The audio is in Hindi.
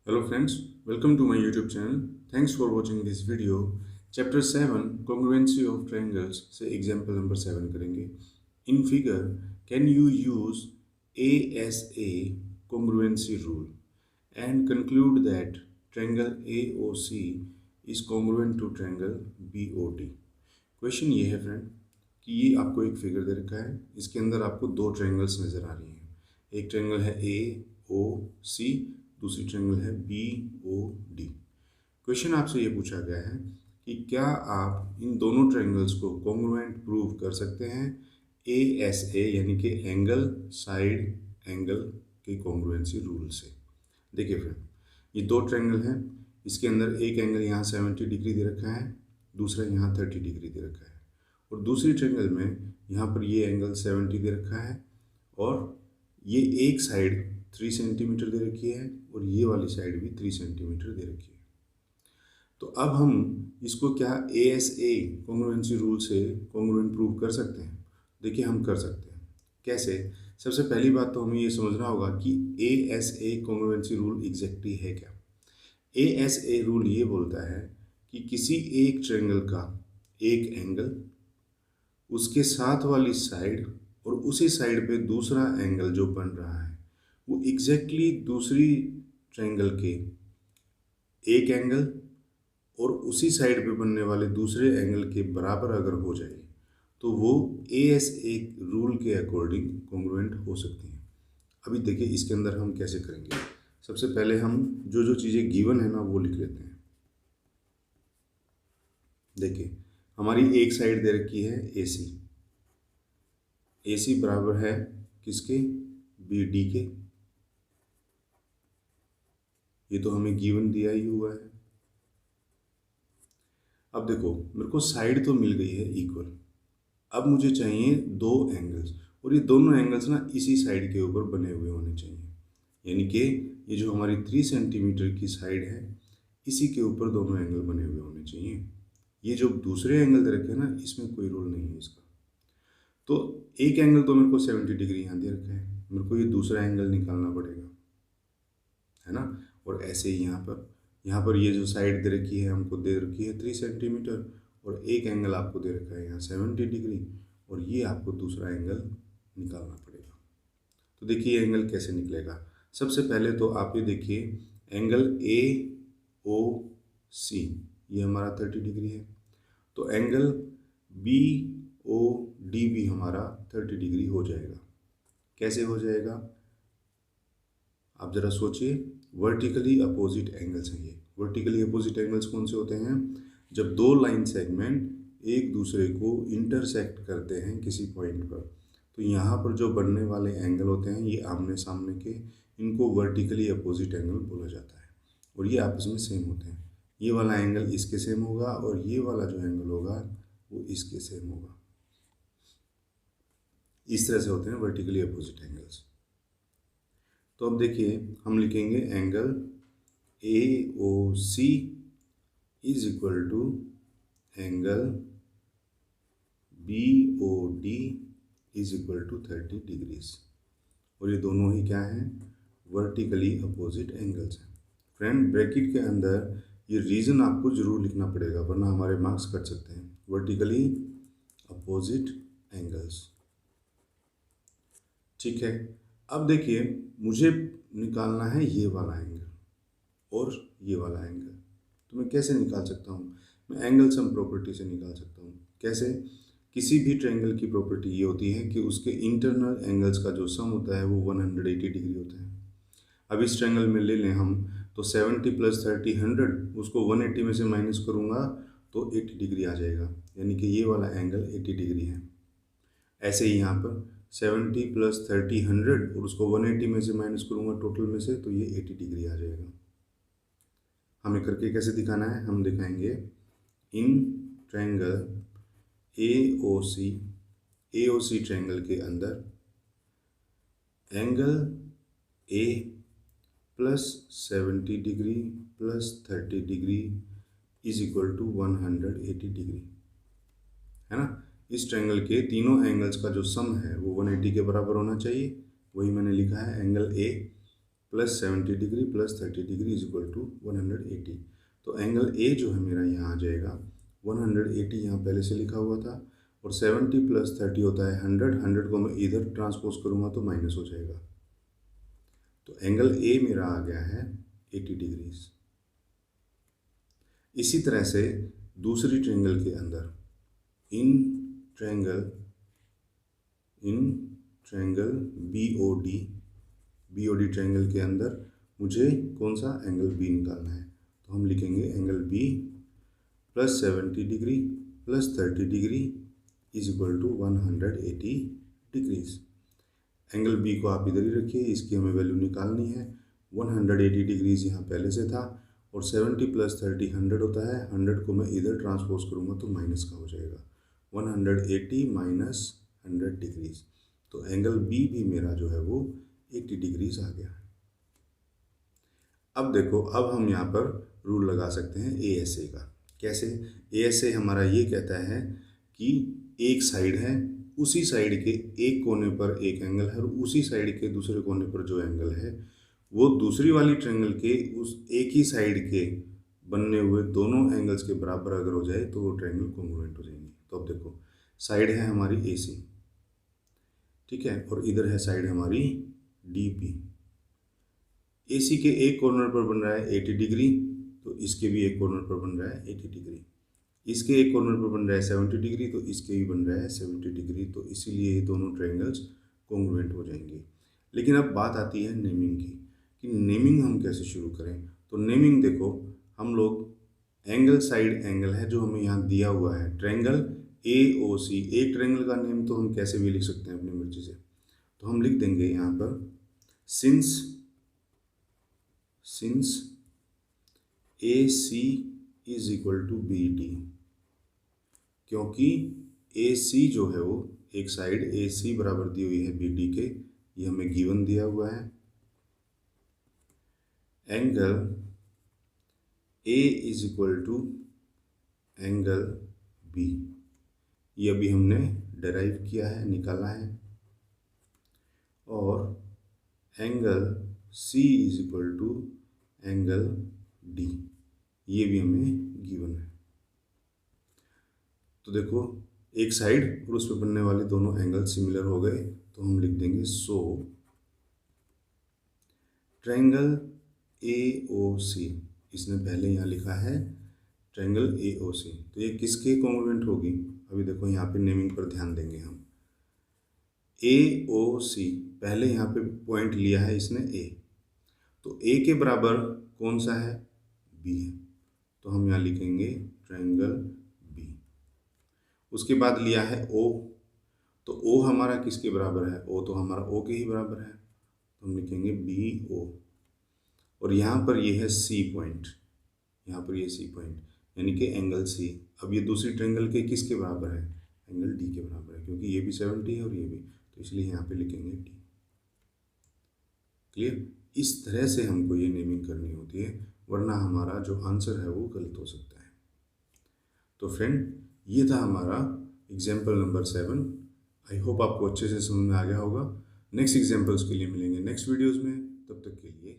Hello friends, welcome to my YouTube channel. Thanks for watching this video. Chapter 7 Congruency of triangles से example number 7 करेंगे. In figure, can you use ASA congruency rule and conclude that triangle AOC is congruent to triangle BOD? Question ये है फ्रेंड कि ये आपको एक फिगर दे रखा है. इसके अंदर आपको दो ट्रायंगल्स नज़र आ रही हैं. एक ट्रायंगल है AOC, दूसरी ट्रायंगल है BOD. क्वेश्चन आपसे ये पूछा गया है कि क्या आप इन दोनों ट्रायंगल्स को कॉन्ग्रुएंट प्रूव कर सकते हैं ASA यानी कि एंगल साइड एंगल के कॉन्ग्रुएंसी रूल से. देखिए फ्रेंड, ये दो ट्रायंगल हैं. इसके अंदर एक एंगल यहाँ 70 डिग्री दे रखा है, दूसरा यहाँ 30 डिग्री दे रखा है. और दूसरी ट्रायंगल में यहाँ पर ये एंगल 70 दे रखा है और ये एक साइड 3 सेंटीमीटर दे रखी है और ये वाली साइड भी 3 सेंटीमीटर दे रखी है. तो अब हम इसको क्या ASA कॉन्ग्रुएंसी रूल से कॉन्ग्रुएंट प्रूव कर सकते हैं? देखिए, हम कर सकते हैं. कैसे? सबसे पहली बात तो हमें ये समझना होगा कि ASA कॉन्ग्रुएंसी रूल एग्जैक्टली है क्या. ASA रूल ये बोलता है कि किसी एक ट्रायंगल का एक एंगल, उसके साथ वाली साइड और उसी साइड पे दूसरा एंगल जो बन रहा है वो एग्जैक्टली दूसरी ट्रायंगल के एक एंगल और उसी साइड पे बनने वाले दूसरे एंगल के बराबर अगर हो जाए तो वो ASA रूल के अकॉर्डिंग कॉन्ग्रुएंट हो सकती हैं. अभी देखिए इसके अंदर हम कैसे करेंगे. सबसे पहले हम जो जो चीज़ें गिवन है ना वो लिख लेते हैं. देखिए, हमारी एक साइड दे रखी है AC बराबर है किसके? BD के. ये तो हमें गिवन दिया ही हुआ है. अब देखो, मेरे को साइड तो मिल गई है इक्वल. अब मुझे चाहिए दो एंगल्स और ये दोनों एंगल्स ना इसी साइड के ऊपर बने हुए होने चाहिए. यानी कि ये जो हमारी 3 सेंटीमीटर की साइड है इसी के ऊपर दोनों एंगल बने हुए होने चाहिए. ये जो दूसरे एंगल दे रखे हैं ना, इसमें कोई रोल नहीं है इसका. तो एक एंगल तो मेरे को 70 डिग्री यहाँ दे रखा है, मेरे को ये दूसरा एंगल निकालना पड़ेगा, है ना. और ऐसे ही यहाँ पर ये जो साइड दे रखी है हमको दे रखी है 3 सेंटीमीटर और एक एंगल आपको दे रखा है यहाँ 70 डिग्री और ये आपको दूसरा एंगल निकालना पड़ेगा. तो देखिए एंगल कैसे निकलेगा. सबसे पहले तो आप ये देखिए, एंगल AOC ये हमारा 30 डिग्री है, तो एंगल BOD भी हमारा 30 डिग्री हो जाएगा. कैसे हो जाएगा आप ज़रा सोचिए. वर्टिकली अपोजिट एंगल्स हैं ये. वर्टिकली अपोजिट एंगल्स कौन से होते हैं? जब दो लाइन सेगमेंट एक दूसरे को इंटरसेक्ट करते हैं किसी पॉइंट पर, तो यहाँ पर जो बनने वाले एंगल होते हैं ये आमने सामने के, इनको वर्टिकली अपोजिट एंगल बोला जाता है और ये आपस में सेम होते हैं. ये वाला एंगल इसके सेम होगा और ये वाला जो एंगल होगा वो इसके सेम होगा. इस तरह से होते हैं वर्टिकली अपोजिट एंगल्स. तो अब देखिए, हम लिखेंगे angle AOC is equal to angle BOD is equal to 30 degrees. और ये दोनों ही क्या हैं? वर्टिकली अपोजिट एंगल्स हैं. फ्रेंड, ब्रैकेट के अंदर ये रीज़न आपको ज़रूर लिखना पड़ेगा वरना हमारे मार्क्स कट सकते हैं. Vertically opposite angles. ठीक है. अब देखिए, मुझे निकालना है ये वाला एंगल और ये वाला एंगल. तो मैं कैसे निकाल सकता हूँ? मैं एंगल सम प्रॉपर्टी से निकाल सकता हूँ. कैसे? किसी भी ट्रायंगल की प्रॉपर्टी ये होती है कि उसके इंटरनल एंगल्स का जो सम होता है वो 180 डिग्री होता है. अब इस ट्रायंगल में ले लें हम, तो 70 + 30 100, उसको 180 में से माइनस करूँगा तो 80 डिग्री आ जाएगा. यानी कि ये वाला एंगल 80 डिग्री है. ऐसे ही यहाँ पर 70 + 30 100 और उसको 180 में से माइनस करूँगा टोटल में से, तो ये 80 डिग्री आ जाएगा. हमें करके कैसे दिखाना है? हम दिखाएंगे इन ट्रायंगल AOC ट्रायंगल के अंदर angle A + 70 degree + 30 degree is equal to 180 degree, है ना. इस ट्रायंगल के तीनों एंगल्स का जो सम है वो 180 के बराबर होना चाहिए. वही मैंने लिखा है, angle A plus 70 degree plus 30 degree is equal to 180। तो एंगल ए जो है मेरा यहाँ आ जाएगा 180, यहाँ पहले से लिखा हुआ था, और 70 प्लस 30 होता है 100। 100 को मैं इधर ट्रांसपोज करूँगा तो माइनस हो जाएगा। तो एंगल ए मेरा आ गया है 80 डिग्रीज। इसी तरह से दूसरी ट्रायंगल के अंदर इन ट्रायंगल बीओडी ट्रायंगल के अंदर मुझे कौन सा एंगल बी निकालना है। तो हम लिखेंगे angle B plus 70 degree plus 30 degree is equal to 180 degrees. Angle B को आप इधर ही रखिए, इसकी हमें वैल्यू निकालनी है। 180 डिग्रीज यहाँ पहले से था, और 70 प्लस 30 100 होता है। 100 को मैं इधर ट्रांसपोज करूँगा तो माइनस का हो जाएगा, 180 माइनस 100 डिग्रीज। तो एंगल बी भी मेरा जो है वो 80 डिग्रीज आ गया। अब देखो, अब हम यहाँ पर रूल लगा सकते हैं ASA का। कैसे? ASA हमारा ये कहता है कि एक साइड है, उसी साइड के एक कोने पर एक एंगल है, और उसी साइड के दूसरे कोने पर जो एंगल है वो दूसरी वाली ट्रायंगल के उस एक ही साइड के बनने हुए दोनों एंगल्स के बराबर अगर हो जाए तो वो ट्रायंगल कॉन्ग्रुएंट हो जाएंगे। तो अब देखो, साइड है हमारी AC, ठीक है, और इधर है साइड हमारी DB। AC के एक कॉर्नर पर बन रहा है 80 डिग्री, तो इसके भी एक कॉर्नर पर बन रहा है 80 डिग्री। इसके एक कॉर्नर पर बन रहा है 70 डिग्री, तो इसके भी बन रहा है 70 डिग्री। तो इसीलिए ये दोनों ट्रायंगल्स कॉन्ग्रुएंट हो जाएंगे। लेकिन अब बात आती है नेमिंग की, कि नेमिंग हम कैसे शुरू करें। तो नेमिंग देखो, हम लोग एंगल साइड एंगल है जो हमें यहाँ दिया हुआ है, ट्रायंगल AOC। एक ट्रायंगल का नेम तो हम कैसे भी लिख सकते हैं अपनी मर्जी से। तो हम लिख देंगे यहाँ पर since AC is equal to BD, क्योंकि AC जो है वो एक साइड AC बराबर दी हुई है BD के, ये हमें गिवन दिया हुआ है। Angle A is equal to angle B, ये अभी हमने डेराइव किया है, निकाला है। और angle C is equal to angle D, ये भी हमें गिवन है। तो देखो, एक साइड और उस पर बनने वाले दोनों एंगल सिमिलर हो गए, तो हम लिख देंगे सो ट्रायंगल AOC। इसने पहले यहाँ लिखा है ट्रायंगल AOC, तो ये किसके कॉन्ग्रुएंट होगी। अभी देखो, यहाँ पे नेमिंग पर ध्यान देंगे हम। AOC पहले यहाँ पे पॉइंट लिया है इसने A, तो A के बराबर कौन सा है? B है, तो हम यहाँ लिखेंगे ट्रायंगल B। उसके बाद लिया है O, तो O हमारा किसके बराबर है? O तो हमारा O के ही बराबर है, तो हम लिखेंगे BO। और यहाँ पर ये है C पॉइंट, यहाँ पर ये C पॉइंट यानी कि एंगल C। अब ये दूसरी ट्रायंगल के किसके बराबर है? एंगल D के बराबर है, क्योंकि ये भी 70 है और ये भी, तो इसलिए यहाँ पे लिखेंगे D। क्लियर? इस तरह से हमको ये नेमिंग करनी होती है, वरना हमारा जो आंसर है वो गलत हो सकता है। तो फ्रेंड, ये था हमारा एग्जाम्पल नंबर 7। आई होप आपको अच्छे से समझ में आ गया होगा। नेक्स्ट एग्जाम्पल्स के लिए मिलेंगे नेक्स्ट वीडियोज़ में, तब तक के लिए